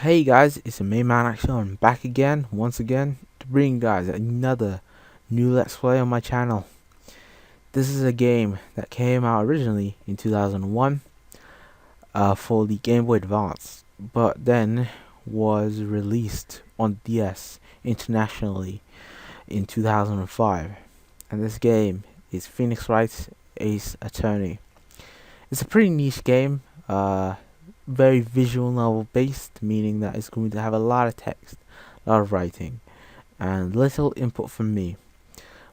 Hey guys, it's a main man action. I'm back again, once again, to bring you guys another new Let's Play on my channel. This is a game that came out originally in 2001 for the Game Boy Advance, but then was released on DS internationally in 2005. And this game is Pheonix Wright's Ace Attorney. It's a pretty niche game. Very visual novel based, meaning that it's going to have a lot of text, a lot of writing, and little input from me.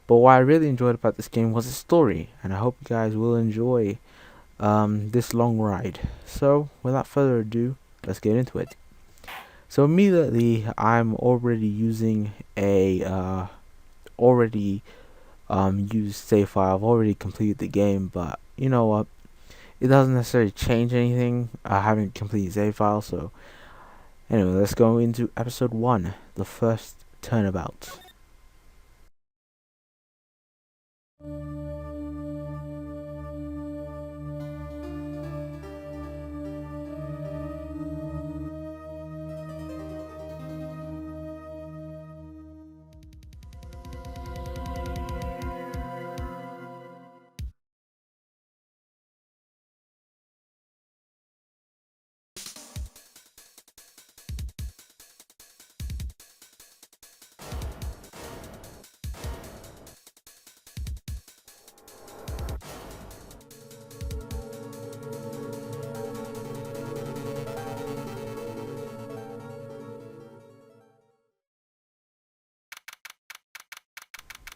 But what I really enjoyed about this game was the story, and I hope you guys will enjoy this long ride. So without further ado, let's get into it. So immediately I'm already using a already used save file. I've already completed the game, but you know what? It doesn't necessarily change anything. I haven't completed save file, so anyway, let's go into episode 1, the first turnabout.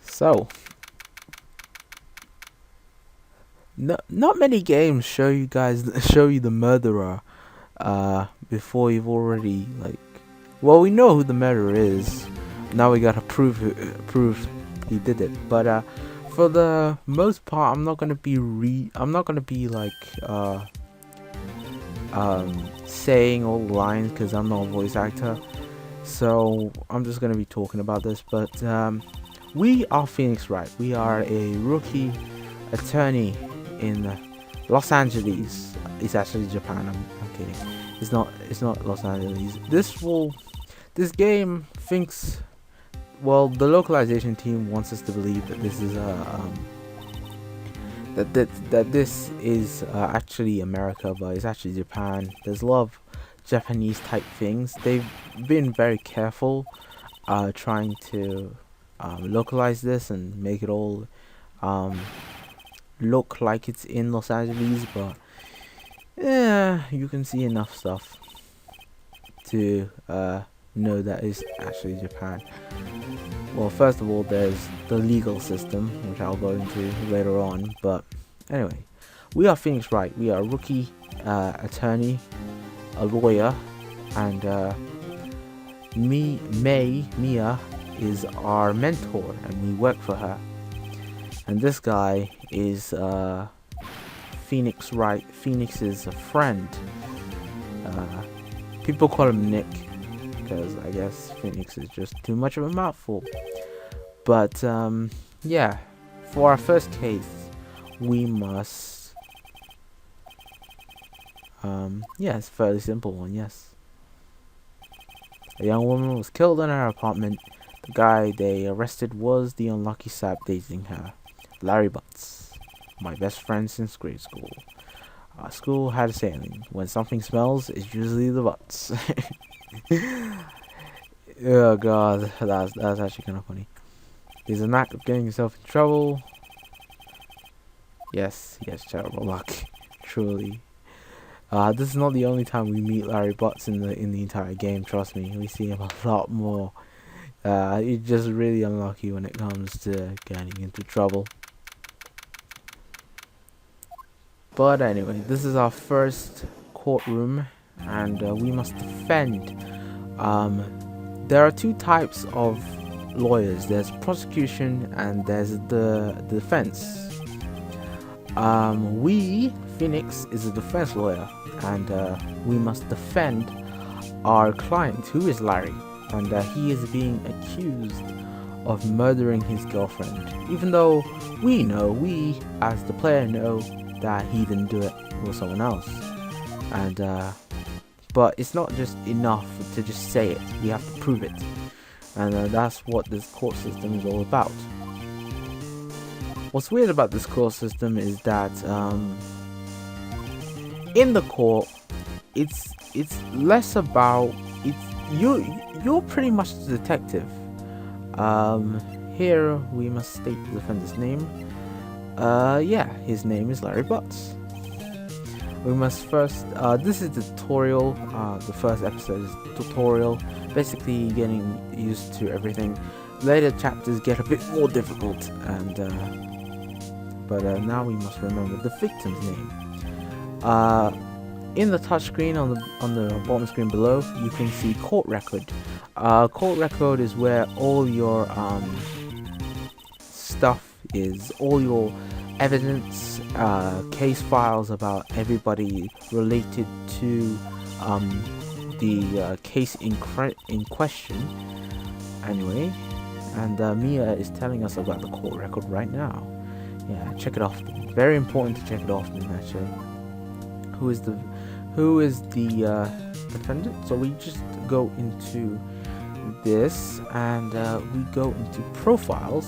So, not many games show you the murderer before you've already well, we know who the murderer is. Now we gotta prove he did it. But for the most part, I'm not gonna be saying all the lines because I'm not a voice actor. So I'm just gonna be talking about this. But we are Pheonix Wright. We are a rookie attorney in Los Angeles. It's actually Japan. I'm kidding. It's not Los Angeles. This game thinks, well, the localization team wants us to believe that this is that this is actually America, but it's actually Japan. There's a lot of Japanese type things. They've been very careful trying to localize this and make it all look like it's in Los Angeles, but yeah, you can see enough stuff to know that it's actually Japan. Well, first of all, there's the legal system, which I'll go into later on, but anyway, we are Pheonix Wright. We are a rookie attorney, a lawyer, and Mia is our mentor, and we work for her. And this guy is Pheonix Wright. Pheonix is a friend. People call him Nick because I guess Pheonix is just too much of a mouthful. But yeah, for our first case, we must yeah, it's a fairly simple one. Yes, a young woman was killed in her apartment. The guy they arrested was the unlucky sap dating her, Larry Butts, my best friend since grade school. Our school had a saying: when something smells, it's usually the butts. Oh god, that's actually kind of funny. There's a knack of getting yourself in trouble. Yes, terrible luck, truly. This is not the only time we meet Larry Butts in the entire game. Trust me, we see him a lot more. You're just really unlucky when it comes to getting into trouble. But anyway, this is our first courtroom, and we must defend. There are two types of lawyers. There's prosecution and there's the defense. Pheonix is a defense lawyer, and we must defend our client, who is Larry, and he is being accused of murdering his girlfriend, even though we as the player know that he didn't do it, it was someone else. And But it's not just enough to just say it. We have to prove it, and that's what this court system is all about. What's weird about this court system is that in the court, it's less about you're pretty much the detective. Here we must state the defendant's name. Yeah, his name is Larry Butts. We must first, this is the tutorial, the first episode is tutorial, basically getting used to everything. Later chapters get a bit more difficult, and but now we must remember the victim's name. In the touchscreen on the bottom screen below, you can see court record. Court record is where all your stuff is, all your evidence, case files about everybody related to the case in question. Anyway, and Mia is telling us about the court record right now. Yeah, check it often. Very important to check it often, actually. Who is the defendant? So we just go into this, and we go into profiles,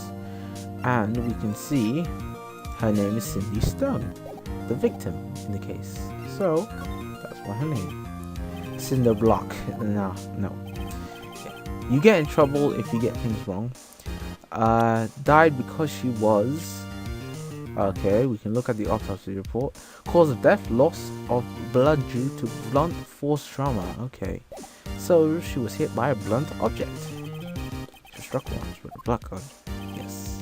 and we can see her name is Cindy Stone, the victim in the case. So that's what her name. Cinder Block. No. Yeah. You get in trouble if you get things wrong. Died because she was. Okay, we can look at the autopsy report. Cause of death: loss of blood due to blunt force trauma. Okay, so she was hit by a blunt object. She was struck once with a blunt gun. Yes.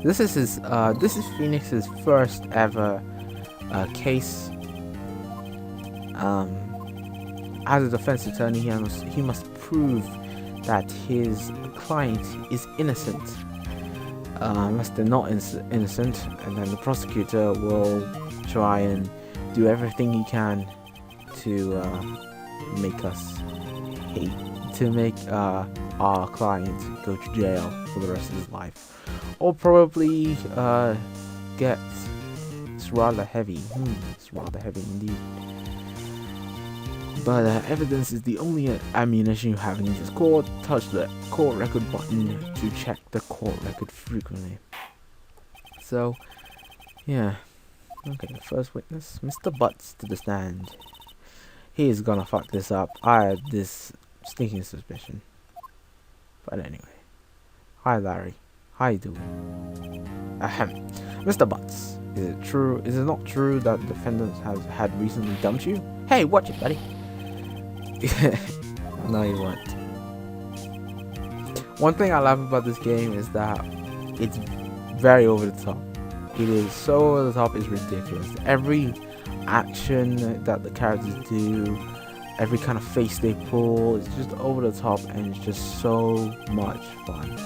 This is Pheonix's first ever case. As a defense attorney, he must prove that his client is innocent. Unless they're not innocent, and then the prosecutor will try and do everything he can to make us hate, to make our client go to jail for the rest of his life, or probably get. It's rather heavy. It's rather heavy indeed. But evidence is the only ammunition you have in this court. Touch the court record button to check the court record frequently. So, yeah. Okay, first witness, Mr. Butts to the stand. He is gonna fuck this up. I had this stinking suspicion. But anyway. Hi Larry. How you doing? Ahem. Mr. Butts, is it true? Is it not true that the defendant has had recently dumped you? Hey, watch it, buddy. No, you won't. One thing I love about this game is that it's very over the top. It is so over the top, it's ridiculous. Every action that the characters do, every kind of face they pull, it's just over the top, and it's just so much fun.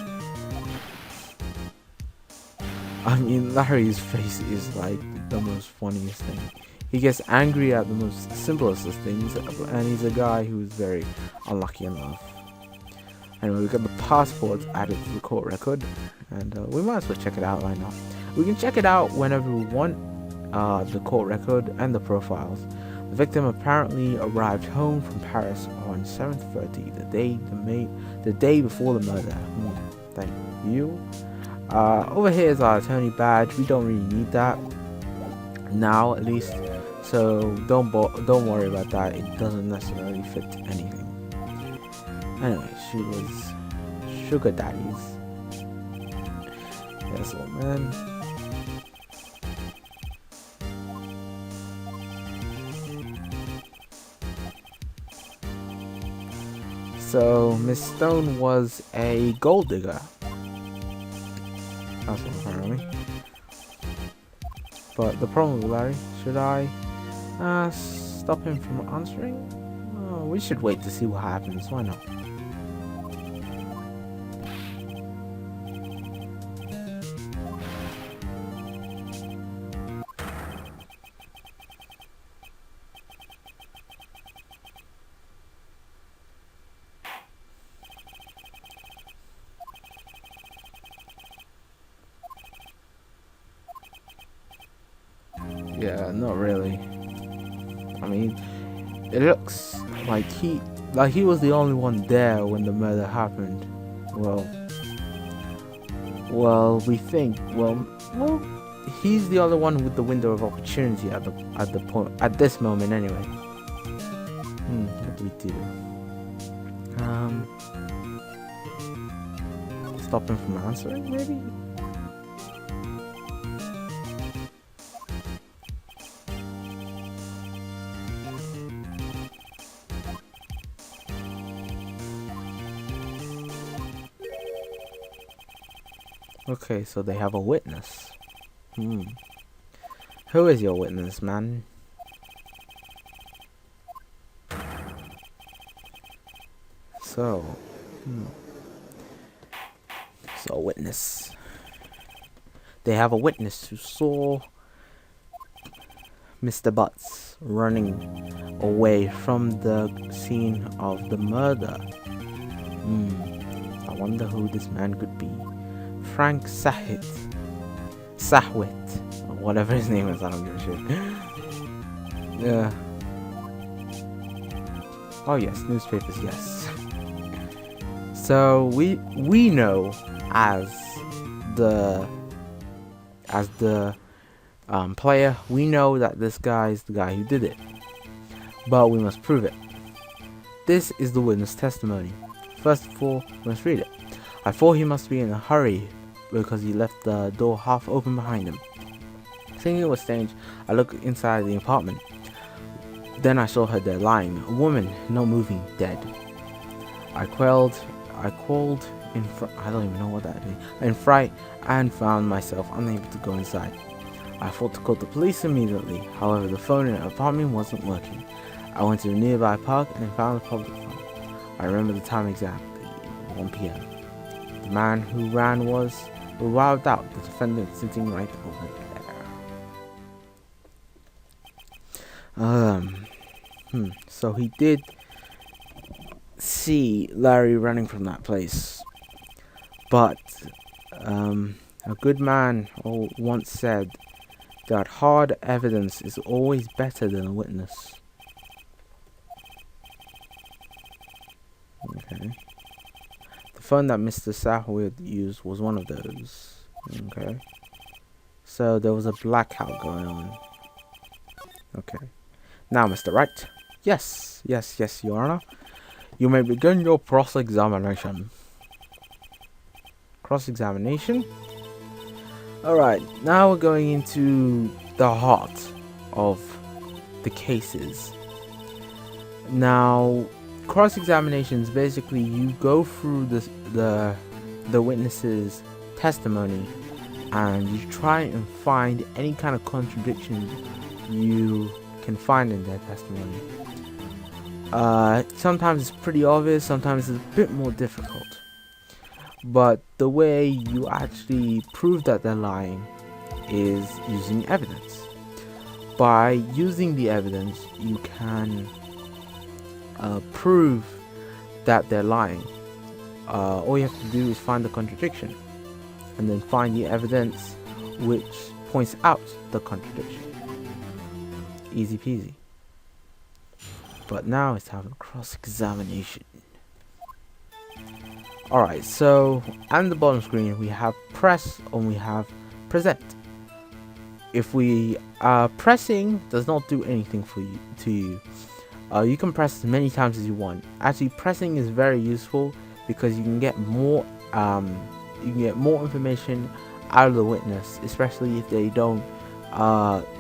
I mean, Larry's face is like the most funniest thing. He gets angry at the most simplest of things, and he's a guy who's very unlucky enough. Anyway, we got the passport added to the court record, and we might as well check it out right now. We can check it out whenever we want, the court record and the profiles. The victim apparently arrived home from Paris on 7:30, the day before the murder. Thank you. Over here is our attorney badge. We don't really need that now, at least. So don't worry about that. It doesn't necessarily fit anything. Anyway, she was sugar daddies. Yes, old man. So Miss Stone was a gold digger. That's what apparently. But the problem with Larry, should I stop him from answering? Oh, we should wait to see what happens. Why not? Yeah, not really. I mean, it looks like he was the only one there when the murder happened. Well, we think. Well, he's the only one with the window of opportunity at this moment, anyway. What do we do? Stop him from answering, maybe. Okay, so they have a witness. Who is your witness, man? So, so witness. They have a witness who saw Mr. Butts running away from the scene of the murder. I wonder who this man could be. Frank Sahwit, or whatever his name is, I don't give a shit. Yeah. Oh yes, newspapers, yes. So we know as the player, we know that this guy is the guy who did it, but we must prove it. This is the witness testimony. First of all, we must read it. I thought he must be in a hurry because he left the door half open behind him. Thinking it was strange, I looked inside the apartment. Then I saw her there lying, a woman, not moving, dead. I crawled in I don't even know what that is, in fright, and found myself unable to go inside. I thought to call the police immediately, however the phone in the apartment wasn't working. I went to a nearby park and found a public phone. I remember the time exactly, 1 p.m. The man who ran was, without doubt, the defendant sitting right over there. So he did see Larry running from that place, but a good man once said that hard evidence is always better than a witness. Okay. The phone that Mr. Sahwit used was one of those. Okay. So there was a blackout going on. Okay. Now, Mr. Wright. Yes, Your Honor. You may begin your cross-examination. Cross-examination? Alright, now we're going into the heart of the cases. Now, cross-examinations, basically you go through the witness's testimony and you try and find any kind of contradiction you can find in their testimony. Sometimes it's pretty obvious, sometimes it's a bit more difficult. But the way you actually prove that they're lying is using evidence. By using the evidence, you can prove that they're lying. All you have to do is find the contradiction and then find the evidence which points out the contradiction. Easy peasy. But now it's time for cross-examination. Alright, so on the bottom screen we have press and we have present. If we pressing does not do anything to you. You can press as many times as you want. Actually, pressing is very useful because you can get more information out of the witness, especially if they don't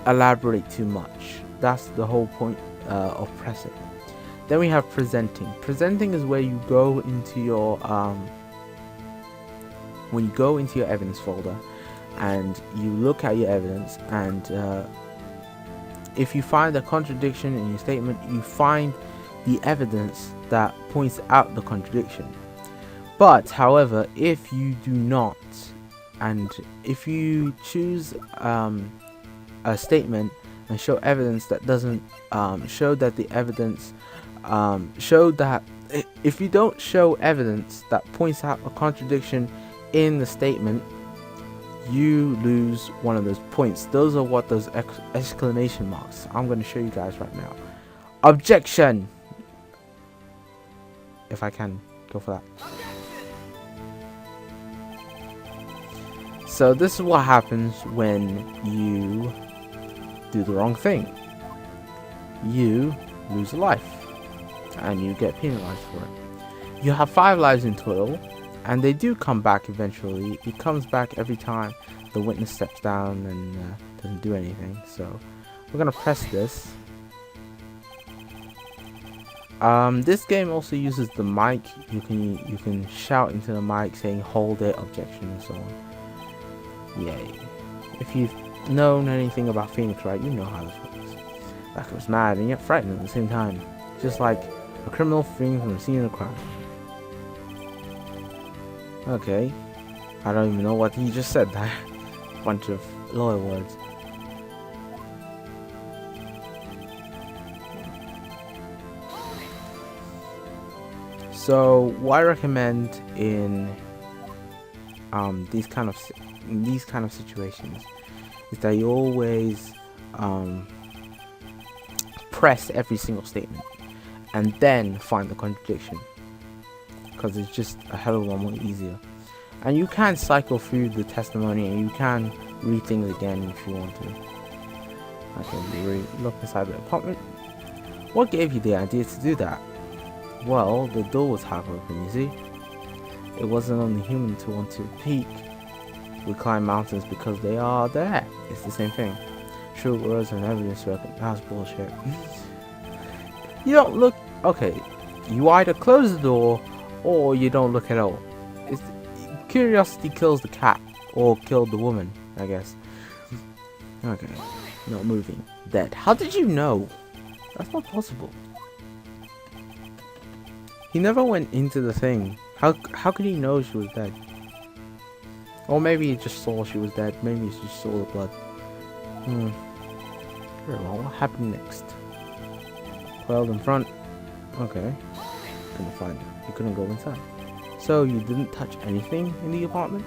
elaborate too much. That's the whole point of pressing. Then we have presenting. Presenting is where you go into your when you go into your evidence folder and you look at your evidence, and if you find a contradiction in your statement, you find the evidence that points out the contradiction. But however, if you do not, and if you choose a statement and show evidence that doesn't show that the evidence if you don't show evidence that points out a contradiction in the statement, you lose one of those points. Those are what those exclamation marks. I'm going to show you guys right now. Objection! If I can go for that. So this is what happens when you do the wrong thing. You lose a life and you get penalized for it. You have 5 lives in total, and they do come back eventually. It comes back every time the witness steps down and doesn't do anything. So we're gonna press this. This game also uses the mic. You can shout into the mic saying hold it, objection, and so on. Yay. If you've known anything about Pheonix Wright, you know how this works. That guy was mad and yet frightened at the same time. Just like a criminal fleeing from the scene of the crime. Okay. I don't even know what he just said there. Bunch of lawyer words. So what I recommend in these kind of situations is that you always press every single statement and then find the contradiction, because it's just a hell of a lot more easier. And you can cycle through the testimony and you can read things again if you want to. Okay, look inside the apartment. What gave you the idea to do that? Well, the door was half open, you see. It wasn't only human to want to peek. We climb mountains because they are there. It's the same thing. True words and evidence record. That's bullshit. You don't look. Okay, you either close the door or you don't look at all. Curiosity kills the cat, or killed the woman, I guess. Okay, not moving. Dead. How did you know? That's not possible. He never went into the thing. How could he know she was dead? Or maybe he just saw she was dead. Maybe he just saw the blood. Very well, what happened next? Quailed in front. Okay. Couldn't find it. You couldn't go inside. So you didn't touch anything in the apartment?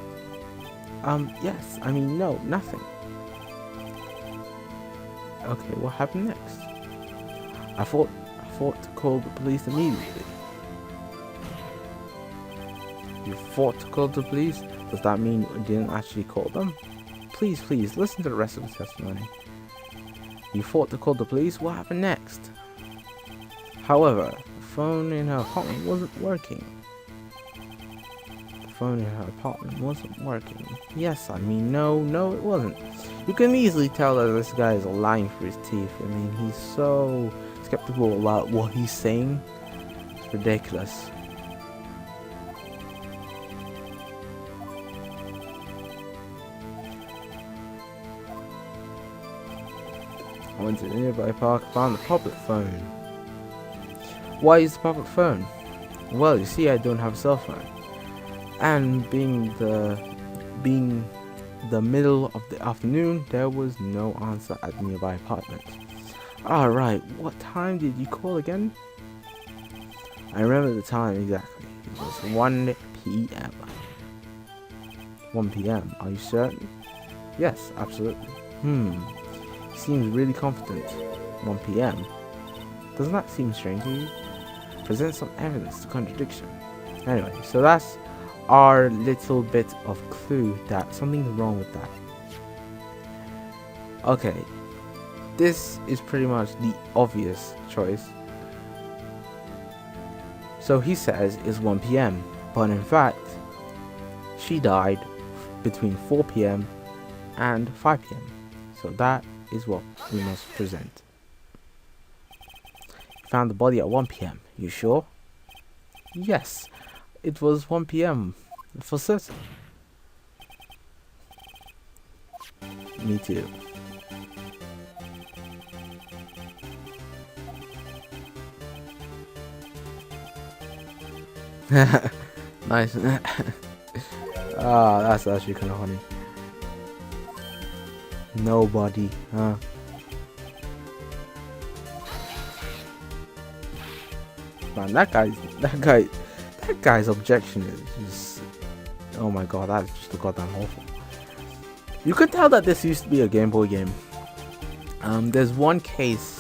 Yes. I mean, no, nothing. Okay, what happened next? I thought to call the police immediately. You fought to call the police? Does that mean you didn't actually call them? Please, listen to the rest of the testimony. You fought to call the police? What happened next? However, the phone in her apartment wasn't working. The phone in her apartment wasn't working. Yes, I mean, no, it wasn't. You can easily tell that this guy is lying for his teeth. I mean, he's so skeptical about what he's saying. It's ridiculous. I went to the nearby park and found the public phone. Why use the public phone? Well, you see, I don't have a cell phone. And being the middle of the afternoon, there was no answer at the nearby apartment. Alright, what time did you call again? I remember the time exactly. It was 1 p.m. 1 p.m. Are you certain? Yes, absolutely. Seems really confident. 1 p.m. Doesn't that seem strange to you? Present some evidence to contradiction. Anyway, so that's our little bit of clue that something's wrong with that. Okay, this is pretty much the obvious choice. So he says it's 1 p.m. but in fact she died between 4 p.m. and 5 p.m. So that is what we must present. Found the body at 1 p.m. You sure? Yes, it was 1 p.m. for certain. Me too. Nice. Ah, that's actually kind of funny. Nobody, huh? Man, that guy's objection is just, oh my god, that's just goddamn awful. You could tell that this used to be a Game Boy game. There's one case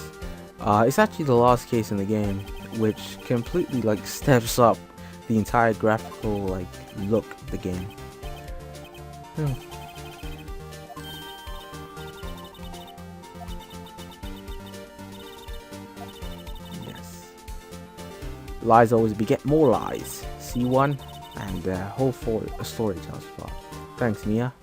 It's actually the last case in the game, which completely like steps up the entire graphical like look of the game. Yes. Lies always beget more lies. C1 and whole story tells plot. Thanks, Mia.